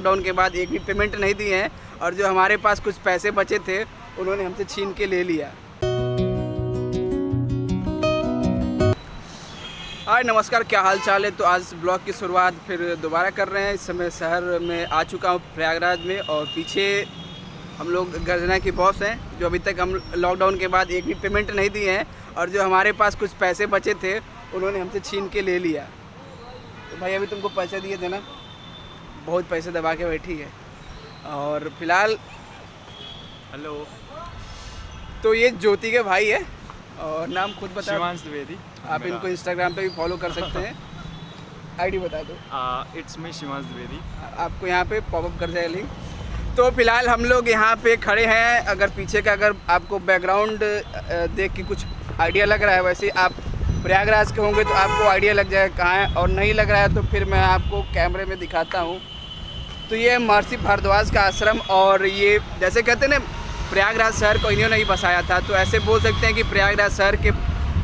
Lockdown के बाद एक भी पेमेंट नहीं दिए हैं और जो हमारे पास कुछ पैसे बचे थे उन्होंने हमसे छीन के ले लिया। हाय नमस्कार, क्या हाल चाल है। तो आज ब्लॉग की शुरुआत फिर दोबारा कर रहे हैं। इस समय शहर में आ चुका हूँ प्रयागराज में और पीछे हम लोग गर्जना की बॉस हैं जो अभी तक हम लॉकडाउन के बाद एक भी पेमेंट नहीं दिए हैं और जो हमारे पास कुछ पैसे बचे थे उन्होंने हमसे छीन के ले लिया। तो भाई अभी तुमको पैसे दिए थे ना, बहुत पैसे दबा के बैठी है। और फिलहाल हेलो, तो ये ज्योति के भाई है और नाम खुद बता। शिवांश द्विवेदी। आप इनको इंस्टाग्राम पे भी फॉलो कर सकते हैं। आईडी बता दो। It's me Shivansh Dwivedi. आपको यहाँ पे पॉपअप कर जाएगा लिंक। तो फिलहाल हम लोग यहाँ पे खड़े हैं। अगर पीछे का अगर आपको बैकग्राउंड देख के कुछ आइडिया लग रहा है, वैसे आप प्रयागराज के होंगे तो आपको आइडिया लग जाएगा कहाँ है, और नहीं लग रहा है तो फिर मैं आपको कैमरे में दिखाता हूँ। तो ये महर्षि भारद्वाज का आश्रम, और ये जैसे कहते हैं ना प्रयागराज शहर को इन्होंने नहीं बसाया था, तो ऐसे बोल सकते हैं कि प्रयागराज शहर के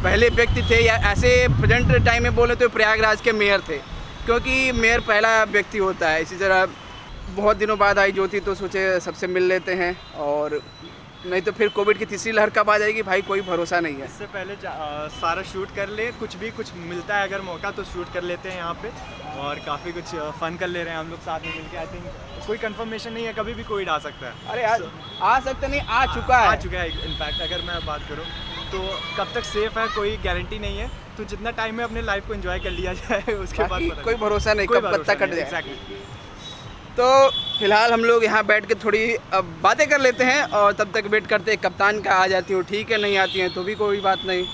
पहले व्यक्ति थे, या ऐसे प्रेजेंट टाइम में बोले तो प्रयागराज के मेयर थे, क्योंकि मेयर पहला व्यक्ति होता है। इसी तरह बहुत दिनों बाद आई ज्योति तो सोचे सबसे मिल लेते हैं, और नहीं तो फिर कोविड की तीसरी लहर कब आ जाएगी भाई कोई भरोसा नहीं है। इससे पहले सारा शूट कर ले, कुछ मिलता है अगर मौका तो शूट कर लेते हैं यहाँ पे, और काफ़ी कुछ फन कर ले रहे हैं हम लोग साथ में मिलकर। आई थिंक कोई कंफर्मेशन नहीं है, कभी भी कोविड आ सकता है। अरे आ सकता नहीं, आ चुका है इनफैक्ट अगर मैं बात करूँ तो कब तक सेफ है कोई गारंटी नहीं है, तो जितना टाइम में अपने लाइफ को एंजॉय कर लिया जाए उसके बाद कोई भरोसा नहीं कब पत्ता कट जाए। एग्जैक्टली। तो फिलहाल हम लोग यहाँ बैठ के थोड़ी अब बातें कर लेते हैं और तब तक वेट करते हैं कप्तान का आ जाती हो ठीक है, नहीं आती हैं तो भी कोई बात नहीं।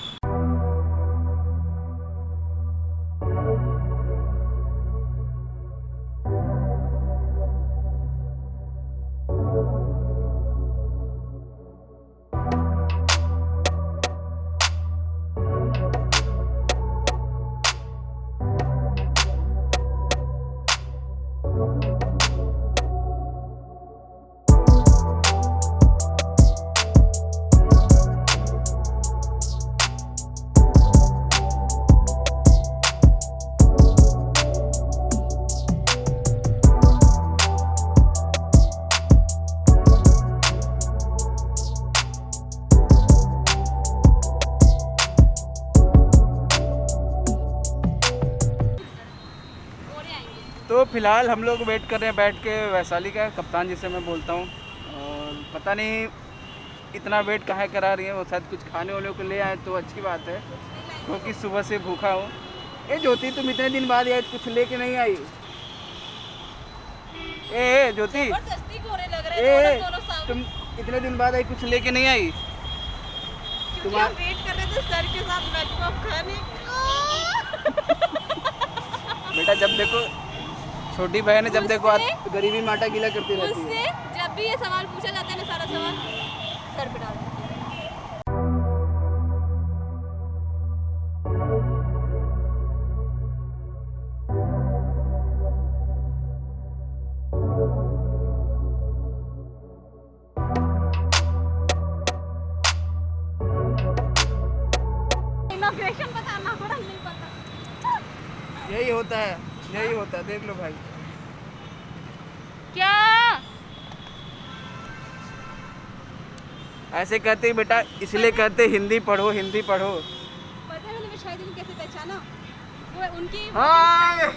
तो फिलहाल हम लोग वेट कर रहे हैं बैठ के वैशाली का, कप्तान जिसे मैं बोलता हूँ, और पता नहीं इतना वेट काहे करा रही है। वो शायद कुछ खाने वाले को ले आए तो अच्छी बात है, क्योंकि सुबह से भूखा हूँ। ए ज्योति तुम इतने दिन बाद यार कुछ लेके नहीं आई। ए ज्योति तुम इतने दिन बाद आई, कुछ लेके नहीं आई। तुम्हारा वेट कर रहे थे सर के साथ लॉलीपॉप खाने बेटा जब देखो छोटी बहन है, जब देखो आप गरीबी माटा गीला करती रहती है। जब भी ये सवाल पूछा जाता है ना, सारा सवाल सर पे डाल देती है। इनॉग्रेशन बताना पड़ा, नहीं पता। यही होता है, यही होता है, देख लो भाई। क्या ऐसे कहते ही बेटा, इसलिए कहते हिंदी पढ़ो, हिंदी पढ़ो। पता है मैंने शायद इनको कैसे पहचाना, वो उनकी हाँ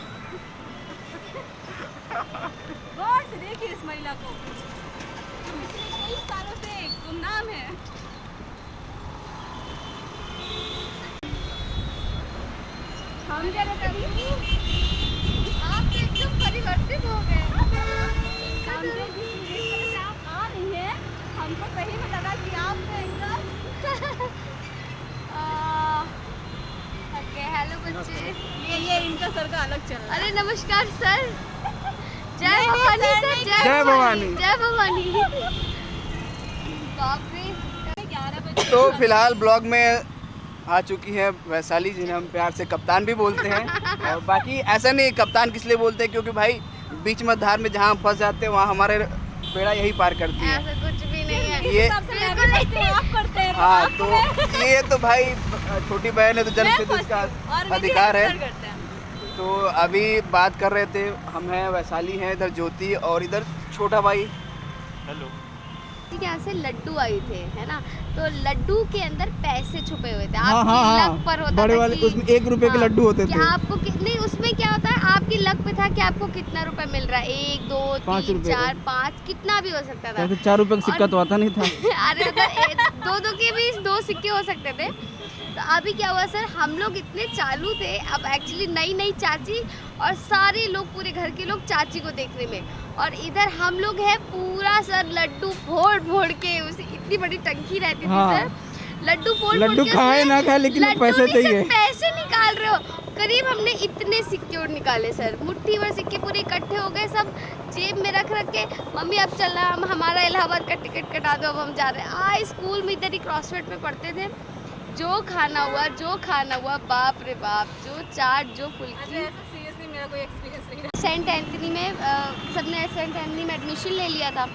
गौर से देखिए इस महिला को, पिछले कई सालों से गुमनाम है। हम क्या कभी आप तो एकदम परिवर्तित हो गए। हम जो जिस तरह से आप आ रही हैं, हमको सही में लगा कि आप तो एकदम ओके, हेलो बच्चे। ये इनका सर का अलग चल रहा है। अरे नमस्कार सर। जय भवानी सर। जय भवानी। जय भवानी। बाप रे। 11 बजे तो फिलहाल ब्लॉग में आ चुकी है वैशाली, जिन्हें हम प्यार से कप्तान भी बोलते हैं। और बाकी ऐसा नहीं, कप्तान किस लिए बोलते हैं क्योंकि भाई बीच में धार में जहाँ फंस जाते हैं वहाँ हमारे बेड़ा यही पार करती है। ऐसा कुछ भी नहीं है। ये आप करते हैं। हाँ, तो ये तो भाई छोटी बहन है तो जन्म से तो इसका अधिकार है। तो अभी बात कर रहे थे, हम हैं वैशाली हैं, इधर ज्योति और इधर छोटा भाई। हेलो। यहाँ से लड्डू आए थे, है ना, तो लड्डू के अंदर पैसे छुपे हुए थे। हाँ, आपकी हाँ, लक पर होता बड़े था वाले, कि उसमें 1 रुपए के लड्डू होते कि थे। आपको नहीं, उसमें क्या होता है, आपकी लक पे था कि आपको कितना रुपए मिल रहा है, 1 2 5 3 रुपए 4 5 कितना भी हो सकता था। 4 रुपए का सिक्का तो आता नहीं था। अरे दो के भी 2 सिक्के हो सकते थे। तो अभी क्या हुआ सर, हम लोग इतने चालू थे, अब एक्चुअली नई चाची और सारे लोग, पूरे घर के लोग चाची को देखने में, और इधर हम लोग है पूरा सर लड्डू फोड़ के, उसे इतनी बड़ी टंकी रहती थी हाँ। सर, लड्डू फोड़ लड्डू के खाए उसमें ना खाए लेकिन लड्डू पैसे नहीं सर, चाहिए। पैसे निकाल रहे हो। करीब हमने इतने सिक्के और निकाले सर, मुट्ठी भर सिक्के पूरे इकट्ठे हो गए, सब जेब में रख के, मम्मी अब चल रहा, हम हमारा इलाहाबाद का टिकट कटा दो, अब हम जा रहे हैं। स्कूल में इधर ही क्रॉसफिट में पढ़ते थे, जो खाना हुआ बाप रे बाप, जो चाट, जो फुल्की। सीरियसली मेरा कोई एक्सपीरियंस नहीं रहा। सेंट एंथनी में सबने सेंट एंथनी में एडमिशन ले लिया था,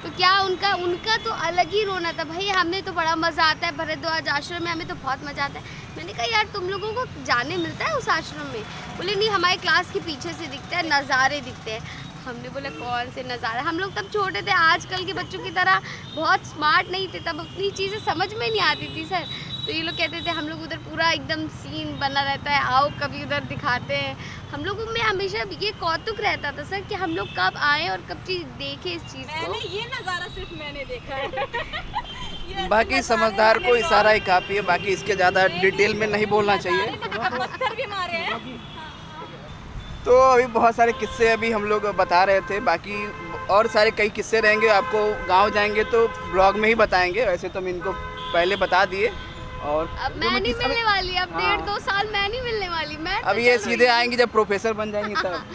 तो क्या उनका तो अलग ही रोना था भाई। हमें तो बड़ा मज़ा आता है भरद्वाज आश्रम में, हमें तो बहुत मज़ा आता है। मैंने कहा यार तुम लोगों को जाने मिलता है उस आश्रम में? बोले नहीं, हमारे क्लास के पीछे से दिखता है, नज़ारे दिखते हैं। हमने बोला कौन से नज़ारे, हम लोग तब छोटे थे, आजकल के बच्चों की तरह बहुत स्मार्ट नहीं थे, तब अपनी चीज़ें समझ में नहीं आती थी सर। तो ये लोग कहते थे हम लोग उधर पूरा एकदम सीन बना रहता है, आओ कभी उधर दिखाते हैं। हम लोगों में हमेशा ये कौतुक रहता था सर कि हम लोग कब आए और कब चीज़ देखें इस चीज़ को। ये नज़ारा सिर्फ मैंने देखा है। बाकी समझदार को इशारा ही काफ़ी है, बाकी इसके ज़्यादा डिटेल में नहीं बोलना चाहिए। पत्थर भी मारे हैं। तो अभी बहुत सारे किस्से अभी हम लोग बता रहे थे, बाकी और सारे कई किस्से रहेंगे, आपको गांव जाएंगे तो ब्लॉग में ही बताएंगे। वैसे तो हम इनको पहले बता दिए, और अब मैं नहीं मिलने वाली, अब 1.5-2 साल मैं नहीं मिलने वाली। मैं अब ये सीधे आएंगी जब प्रोफेसर बन जाएंगी तब,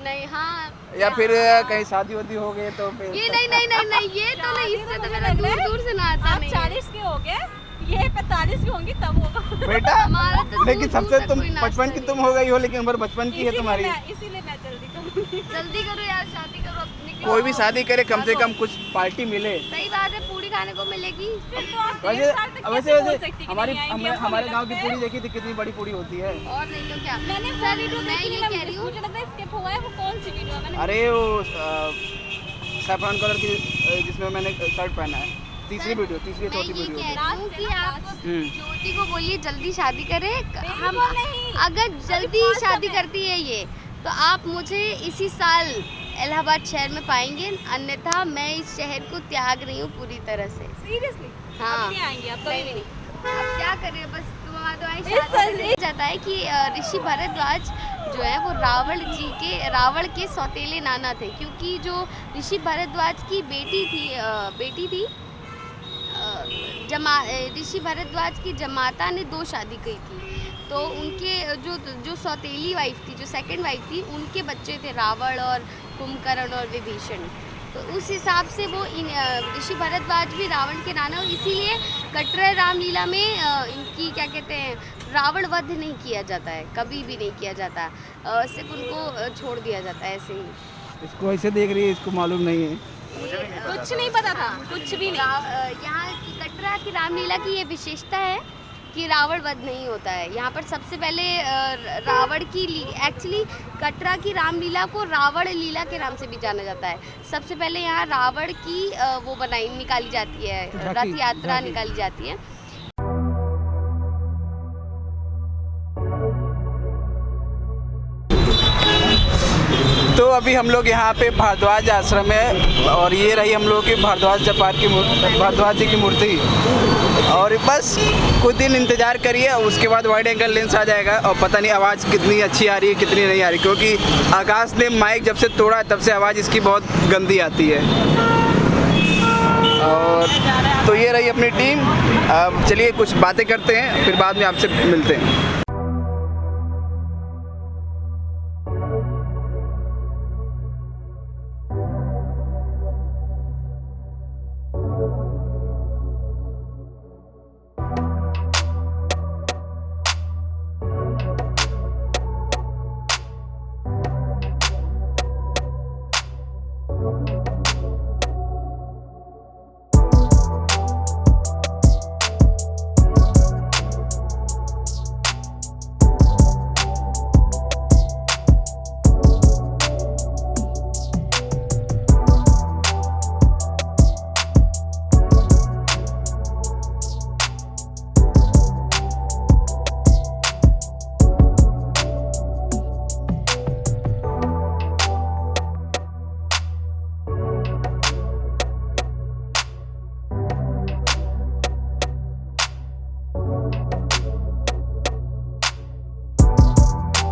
नहीं, हाँ, या फिर कहीं शादी वादी हो गए तो फिर। ये नहीं, ये तो नहीं, इससे तो मेरा दूर से ना आता आप नहीं। 40 के हो गए, ये 45 के होंगी तब होगा। बेटा हमारा तो लेकिन दूर सबसे तक तुम कोई नाश्ता 55 की नहीं। तुम हो गई हो, लेकिन उम्र 55 की है तुम्हारी। इसीलिए मैं जल्दी करूँगी। जल्दी करो यार, शादी करो, अब निकलो। कोई भी शादी करे कम से कम कुछ पार्टी मिले। सही बात है, पूरी खाने को मिलेगी। तो आप वैसे 1.5 साल तक वैसे कैसे बोल वैसे सकती कि हमारी नहीं आएंगे, हमको हमारे नहीं गांव की लगता है। पूरी देखी थी, कितनी बड़ी पूरी होती है। और नहीं तो क्या। मैंने वो सर, वीडियो मैं देखी, ये कह रही हूँ, मुझे लगता है स्किप हुआ है। वो कौन सी वीडियो है? मैंने अरे वो सैफरन कलर की जिसमें मैंने शर्ट पहना है, तीसरी वीडियो, तीसरी मैं चौथी ये वीडियो। कह रही हूँ कि आप ज्योति को बोलिए जल्दी शादी करे। हम को नहीं। अगर जल्दी शादी करती है ये, तो आप मुझे इसी साल इलाहाबाद शहर में पाएंगे, अन्यथा मैं इस शहर को त्याग रही हूँ पूरी तरह से। सीरियसली हाँ। अब नहीं आएंगे, अब कभी भी नहीं। अब क्या करें, बस तुम्हारा इस जाता है कि ऋषि भरद्वाज जो है वो रावण के सौतेले नाना थे, क्योंकि जो ऋषि भरद्वाज की बेटी थी ऋषि भरद्वाज की जमाता ने 2 शादी की थी, तो उनके जो सौतेली वाइफ थी, जो सेकंड वाइफ थी, उनके बच्चे थे रावण और कुंभकर्ण और विभीषण। तो उस हिसाब से वो ऋषि भरद्वाज भी रावण के नाना, और इसीलिए कटरा रामलीला में इनकी क्या कहते हैं, रावण वध नहीं किया जाता है, कभी भी नहीं किया जाता, सिर्फ उनको छोड़ दिया जाता है ऐसे ही। इसको ऐसे देख रही है, इसको मालूम नहीं है। कुछ नहीं पता था, कुछ भी नहीं। यहाँ की कटरा की रामलीला की ये विशेषता है कि रावण वध नहीं होता है यहाँ पर। सबसे पहले रावण की एक्चुअली कटरा की रामलीला को रावण लीला के नाम से भी जाना जाता है। सबसे पहले यहाँ रावण की वो निकाली जाती है, रथ यात्रा निकाली जाती है। तो अभी हम लोग यहाँ पे भारद्वाज आश्रम है, और ये रही हम लोग की भारद्वाज जी की मूर्ति। और बस कुछ दिन इंतज़ार करिए, उसके बाद वाइड एंगल लेंस आ जाएगा, और पता नहीं आवाज़ कितनी अच्छी आ रही है कितनी नहीं आ रही, क्योंकि आकाश ने माइक जब से तोड़ा है तब से आवाज़ इसकी बहुत गंदी आती है। और तो ये रही अपनी टीम। अब चलिए कुछ बातें करते हैं, फिर बाद में आपसे मिलते हैं।